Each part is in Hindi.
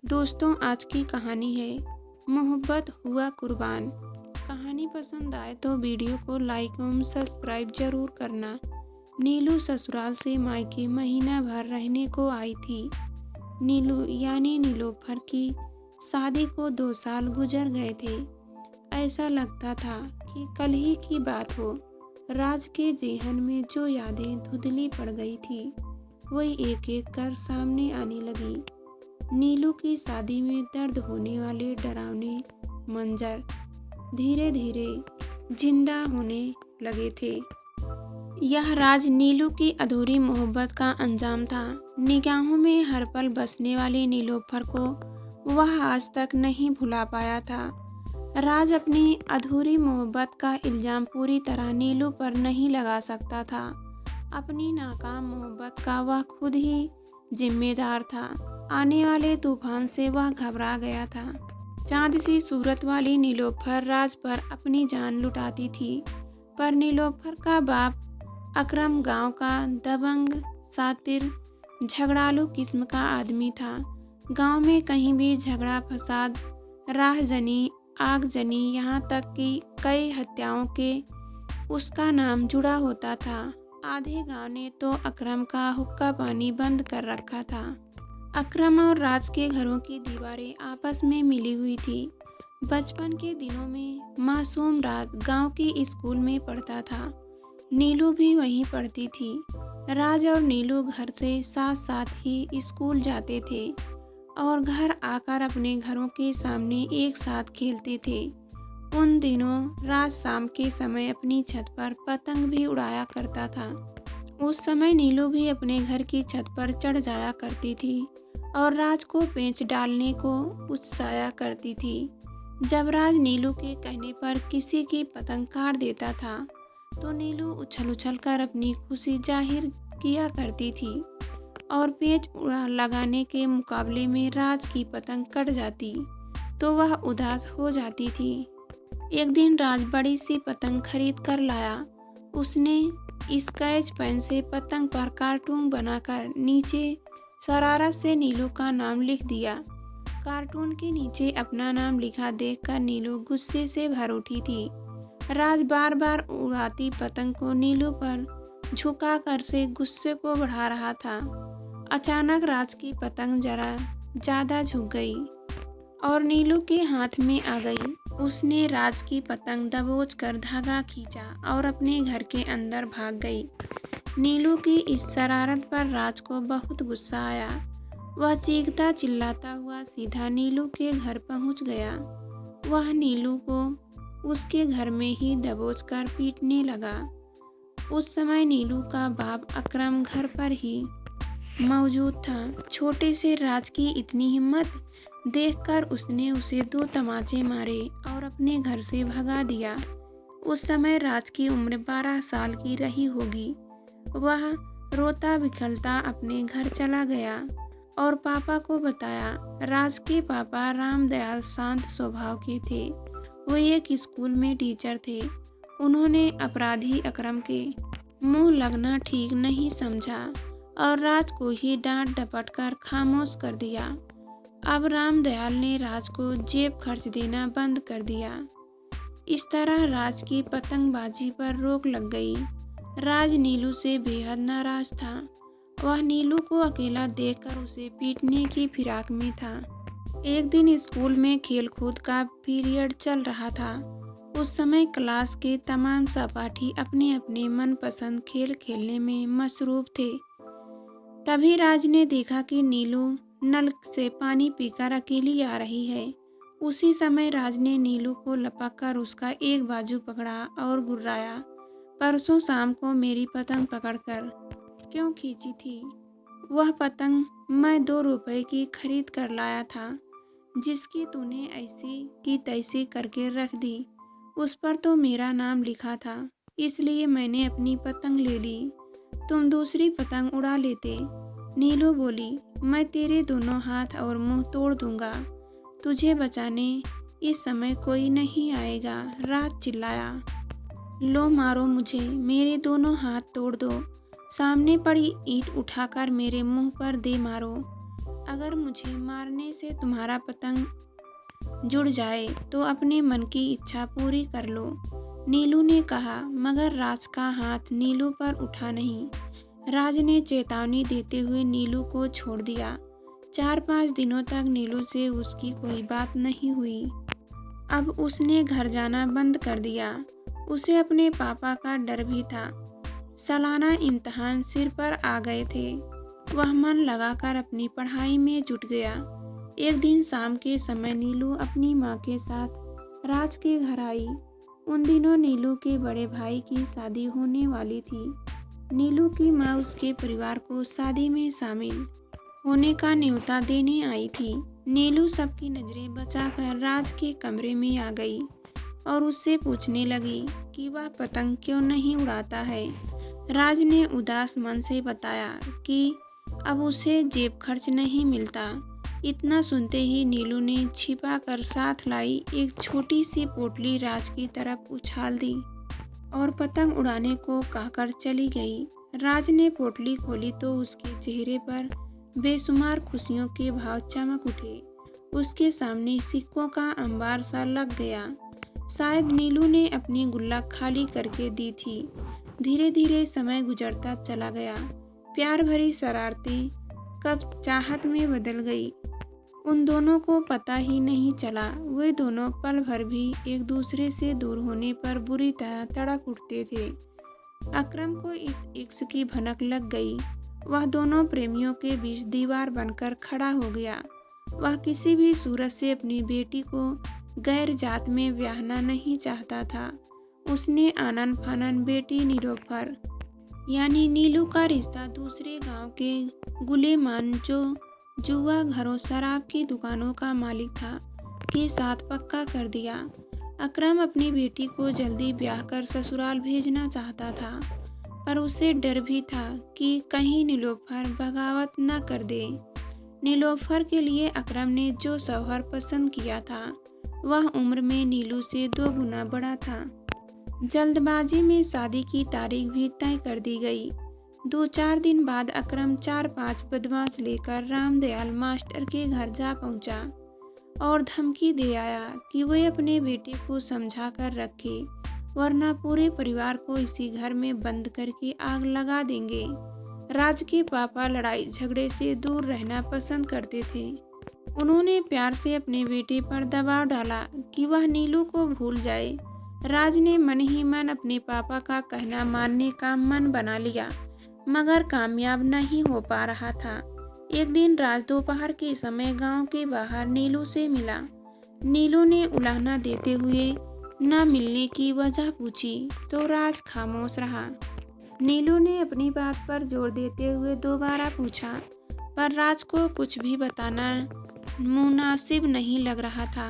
दोस्तों, आज की कहानी है मोहब्बत हुआ कुर्बान। कहानी पसंद आए तो वीडियो को लाइक एवं सब्सक्राइब जरूर करना। नीलू ससुराल से मायके महीना भर रहने को आई थी। नीलू यानी नीलोफर की शादी को 2 साल गुजर गए थे। ऐसा लगता था कि कल ही की बात हो। राज के जेहन में जो यादें धुंधली पड़ गई थी वही एक एक कर सामने आने लगी। नीलू की शादी में दर्द होने वाले डरावने मंजर धीरे धीरे जिंदा होने लगे थे। यह राज नीलू की अधूरी मोहब्बत का अंजाम था। निगाहों में हर पल बसने वाली नीलोफर को वह आज तक नहीं भुला पाया था। राज अपनी अधूरी मोहब्बत का इल्जाम पूरी तरह नीलू पर नहीं लगा सकता था। अपनी नाकाम मोहब्बत का वह खुद ही जिम्मेदार था। आने वाले तूफान से वह घबरा गया था। चांद सी सूरत वाली नीलोफर राज पर अपनी जान लुटाती थी, पर नीलोफर का बाप अकरम गांव का दबंग, शातिर, झगड़ालू किस्म का आदमी था। गांव में कहीं भी झगड़ा फसाद, राहजनी, आगजनी, यहाँ तक कि कई हत्याओं के उसका नाम जुड़ा होता था। आधे गांव ने तो अकरम का हुक्का पानी बंद कर रखा था। अकरम और राज के घरों की दीवारें आपस में मिली हुई थी। बचपन के दिनों में मासूम राज गांव की स्कूल में पढ़ता था। नीलू भी वहीं पढ़ती थी। राज और नीलू घर से साथ साथ ही स्कूल जाते थे और घर आकर अपने घरों के सामने एक साथ खेलते थे। उन दिनों राज शाम के समय अपनी छत पर पतंग भी उड़ाया करता था। उस समय नीलू भी अपने घर की छत पर चढ़ जाया करती थी और राज को पेंच डालने को उत्साया करती थी। जब राज नीलू के कहने पर किसी की पतंग काट देता था तो नीलू उछल उछल कर अपनी खुशी जाहिर किया करती थी और पेंच लगाने के मुकाबले में राज की पतंग कट जाती तो वह उदास हो जाती थी। एक दिन राज बड़ी सी पतंग खरीद कर लाया। उसने स्केच पेन से पतंग पर कार्टून बनाकर नीचे शरारत से नीलू का नाम लिख दिया। कार्टून के नीचे अपना नाम लिखा देखकर नीलू गुस्से से भर उठी थी। राज बार बार उड़ाती पतंग को नीलू पर झुका कर से गुस्से को बढ़ा रहा था। अचानक राज की पतंग जरा ज्यादा झुक गई और नीलू के हाथ में आ गई। उसने राज की पतंग दबोच कर धागा खींचा और अपने घर के अंदर भाग गई। नीलू की इस शरारत पर राज को बहुत गुस्सा आया। वह चीखता चिल्लाता हुआ सीधा नीलू के घर पहुंच गया। वह नीलू को उसके घर में ही दबोच कर पीटने लगा। उस समय नीलू का बाप अकरम घर पर ही मौजूद था। छोटे से राज की इतनी हिम्मत देखकर उसने उसे 2 तमाचे मारे और अपने घर से भगा दिया। उस समय राज की उम्र 12 साल की रही होगी। वह रोता बिखरता अपने घर चला गया और पापा को बताया। राज के पापा रामदयाल शांत स्वभाव के थे। वो एक स्कूल में टीचर थे। उन्होंने अपराधी अकरम के मुंह लगना ठीक नहीं समझा और राज को ही डांट डपट कर खामोश कर दिया। अब रामदयाल ने राज को जेब खर्च देना बंद कर दिया। इस तरह राज की पतंगबाजी पर रोक लग गई। राज नीलू से बेहद नाराज था। वह नीलू को अकेला देखकर उसे पीटने की फिराक में था। एक दिन स्कूल में खेलकूद का पीरियड चल रहा था। उस समय क्लास के तमाम सहपाठी अपने अपने मनपसंद खेल खेलने में मसरूफ थे। तभी राज ने देखा कि नीलू नल से पानी पीकर अकेली आ रही है। उसी समय राज ने नीलू को लपक कर उसका एक बाजू पकड़ा और गुर्राया, परसों शाम को मेरी पतंग पकड़कर क्यों खींची थी? वह पतंग मैं 2 रुपए की खरीद कर लाया था, जिसकी तूने ऐसी की तैसी करके रख दी। उस पर तो मेरा नाम लिखा था, इसलिए मैंने अपनी पतंग ले ली। तुम दूसरी पतंग उड़ा लेते। नीलू बोली, मैं तेरे दोनों हाथ और मुंह तोड़ दूंगा। तुझे बचाने इस समय कोई नहीं आएगा। राज चिल्लाया, लो मारो मुझे, मेरे दोनों हाथ तोड़ दो। सामने पड़ी ईंट उठाकर मेरे मुंह पर दे मारो। अगर मुझे मारने से तुम्हारा पतंग जुड़ जाए तो अपने मन की इच्छा पूरी कर लो, नीलू ने कहा। मगर राज का हाथ नीलू पर उठा नहीं। राज ने चेतावनी देते हुए नीलू को छोड़ दिया। 4-5 दिनों तक नीलू से उसकी कोई बात नहीं हुई। अब उसने घर जाना बंद कर दिया। उसे अपने पापा का डर भी था। सालाना इम्तिहान सिर पर आ गए थे। वह मन लगाकर अपनी पढ़ाई में जुट गया। एक दिन शाम के समय नीलू अपनी माँ के साथ राज के घर आई। उन दिनों नीलू के बड़े भाई की शादी होने वाली थी। नीलू की माँ उसके परिवार को शादी में शामिल होने का न्योता देने आई थी। नीलू सबकी नज़रें बचाकर राज के कमरे में आ गई और उससे पूछने लगी कि वह पतंग क्यों नहीं उड़ाता है। राज ने उदास मन से बताया कि अब उसे जेब खर्च नहीं मिलता। इतना सुनते ही नीलू ने छिपा कर साथ लाई एक छोटी सी पोटली राज की तरफ उछाल दी और पतंग उड़ाने को कहकर चली गई। राज ने पोटली खोली तो उसके चेहरे पर बेशुमार खुशियों के भाव चमक उठे। उसके सामने सिक्कों का अंबार सा लग गया। शायद नीलू ने अपनी गुल्लक खाली करके दी थी। धीरे धीरे समय गुजरता चला गया। प्यार भरी शरारतें कब चाहत में बदल गई, उन दोनों को पता ही नहीं चला। वे दोनों पल भर भी एक दूसरे से दूर होने पर बुरी तरह तड़प उठते थे। अकरम को इस इश्क की भनक लग गई। वह दोनों प्रेमियों के बीच दीवार बनकर खड़ा हो गया। वह किसी भी सूरत से अपनी बेटी को गैर जात में ब्याहना नहीं चाहता था। उसने आनन फानन बेटी नीलोफर यानी नीलू का रिश्ता दूसरे गांव के गुलेमान जो जुआ घरों शराब की दुकानों का मालिक था के साथ पक्का कर दिया। अकरम अपनी बेटी को जल्दी ब्याह कर ससुराल भेजना चाहता था, पर उसे डर भी था कि कहीं नीलोफर बगावत न कर दे। नीलोफर के लिए अकरम ने जो शौहर पसंद किया था वह उम्र में नीलू से 2 गुना बड़ा था। जल्दबाजी में शादी की तारीख भी तय कर दी गई। 2-4 दिन बाद अकरम 4-5 बदमाश लेकर रामदयाल मास्टर के घर जा पहुंचा और धमकी दे आया कि वे अपने बेटे को समझा कर रखे, वरना पूरे परिवार को इसी घर में बंद करके आग लगा देंगे। राज के पापा लड़ाई झगड़े से दूर रहना पसंद करते थे। उन्होंने प्यार से अपने बेटे पर दबाव डाला कि वह नीलू को भूल जाए। राज ने मन ही मन अपने पापा का कहना मानने का मन बना लिया, मगर कामयाब नहीं हो पा रहा था। एक दिन राज दोपहर के समय गांव के बाहर नीलू से मिला। नीलू ने उलाहना देते हुए न मिलने की वजह पूछी तो राज खामोश रहा। नीलू ने अपनी बात पर जोर देते हुए दोबारा पूछा, पर राज को कुछ भी बताना मुनासिब नहीं लग रहा था।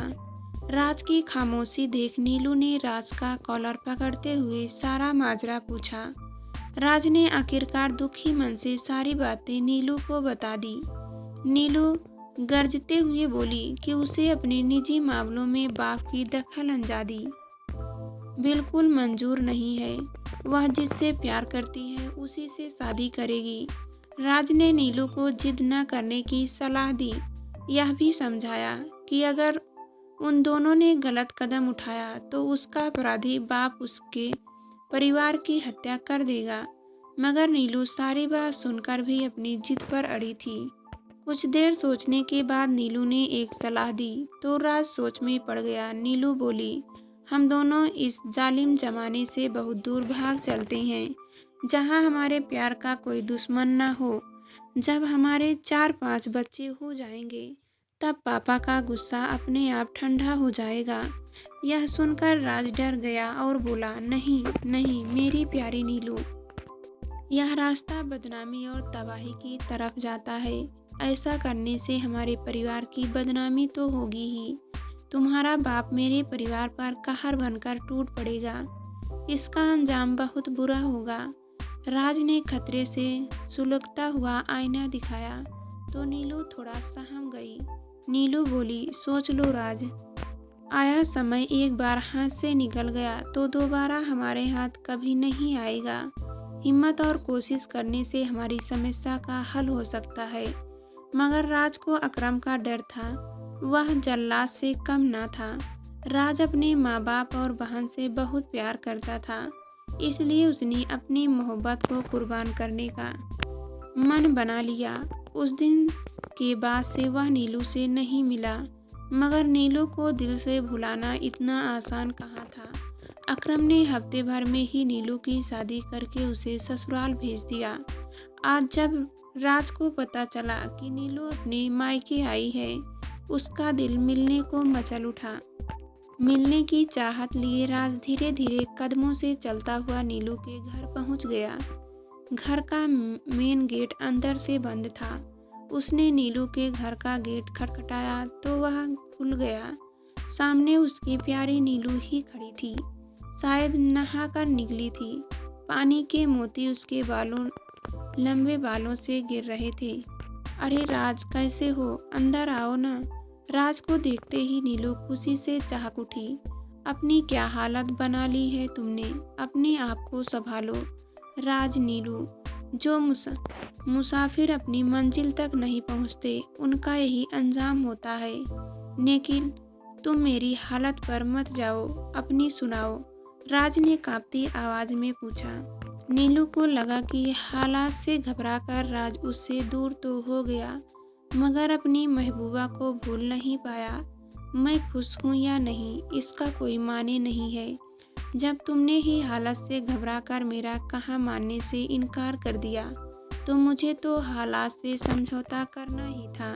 राज की खामोशी देख नीलू ने राज का कॉलर पकड़ते हुए सारा माजरा पूछा। राज ने आखिरकार दुखी मन से सारी बातें नीलू को बता दी। नीलू गरजते हुए बोली कि उसे अपने निजी मामलों में बाप की दखल अंदाजी बिल्कुल मंजूर नहीं है। वह जिससे प्यार करती है उसी से शादी करेगी। राज ने नीलू को जिद न करने की सलाह दी। यह भी समझाया कि अगर उन दोनों ने गलत कदम उठाया तो उसका अपराधी बाप उसके परिवार की हत्या कर देगा। मगर नीलू सारी बात सुनकर भी अपनी जिद पर अड़ी थी। कुछ देर सोचने के बाद नीलू ने एक सलाह दी तो राज सोच में पड़ गया। नीलू बोली, हम दोनों इस जालिम जमाने से बहुत दूर भाग चलते हैं, जहां हमारे प्यार का कोई दुश्मन न हो। जब हमारे 4-5 बच्चे हो जाएंगे तब पापा का गुस्सा अपने आप ठंडा हो जाएगा। यह सुनकर राज डर गया और बोला, नहीं नहीं मेरी प्यारी नीलू, यह रास्ता बदनामी और तबाही की तरफ जाता है। ऐसा करने से हमारे परिवार की बदनामी तो होगी ही, तुम्हारा बाप मेरे परिवार पर कहर बनकर टूट पड़ेगा। इसका अंजाम बहुत बुरा होगा। राज ने खतरे से सुलगता हुआ आईना दिखाया तो नीलू थोड़ा सहम गई। नीलू बोली, सोच लो राज, आया समय एक बार हाथ से निकल गया तो दोबारा हमारे हाथ कभी नहीं आएगा। हिम्मत और कोशिश करने से हमारी समस्या का हल हो सकता है। मगर राज को अकरम का डर था। वह जल्लाद से कम न था। राज अपने माँ बाप और बहन से बहुत प्यार करता था, इसलिए उसने अपनी मोहब्बत को कुर्बान करने का मन बना लिया। उस दिन के बाद से वह नीलू से नहीं मिला, मगर नीलू को दिल से भुलाना इतना आसान कहाँ था। अकरम ने हफ्ते भर में ही नीलू की शादी करके उसे ससुराल भेज दिया। आज जब राज को पता चला कि नीलू अपने मायके आई है, उसका दिल मिलने को मचल उठा। मिलने की चाहत लिए राज धीरे धीरे कदमों से चलता हुआ नीलू के घर पहुंच गया। घर का मेन गेट अंदर से बंद था। उसने नीलू के घर का गेट खटखटाया तो वह खुल गया। सामने उसकी प्यारी नीलू ही खड़ी थी, शायद नहाकर निकली थी। पानी के मोती उसके लंबे बालों से गिर रहे थे। अरे राज, कैसे हो? अंदर आओ ना। राज को देखते ही नीलू खुशी से चहक उठी। अपनी क्या हालत बना ली है तुमने? अपने आप को संभालो। राज, नीलू, जो मुसाफिर अपनी मंजिल तक नहीं पहुंचते, उनका यही अंजाम होता है। लेकिन तुम मेरी हालत पर मत जाओ, अपनी सुनाओ। राज ने कांपती आवाज में पूछा। नीलू को लगा कि हालात से घबराकर राज उससे दूर तो हो गया, मगर अपनी महबूबा को भूल नहीं पाया। मैं खुश हूँ या नहीं, इसका कोई माने नहीं है। जब तुमने ही हालत से घबराकर मेरा कहा मानने से इनकार कर दिया, तो मुझे तो हालात से समझौता करना ही था।